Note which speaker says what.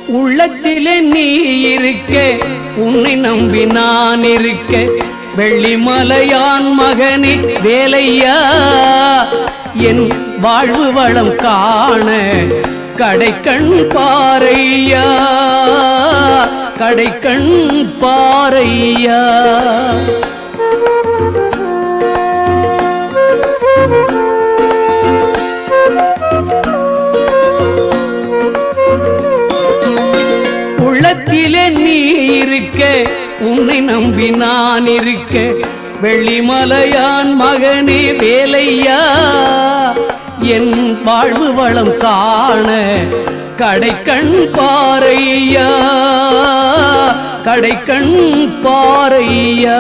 Speaker 1: உள்ளத்திலே நீ இருக்க, உன்னை நம்பி நான் இருக்க, வெள்ளிமலையான் மகனே வேலையா, என் வாழ்வு வளம் காண கடைக்கண் பாரையா, கடைக்கண் பாரையா. உள்ளத்திலே நீ இருக்க, உன்னை நம்பி நான் இருக்க, வெள்ளிமலையான் மகனே வேலையா, என் வாழ்வு வளம் காண கடைக்கண் பாரையா, கடைக்கண் பாரையா.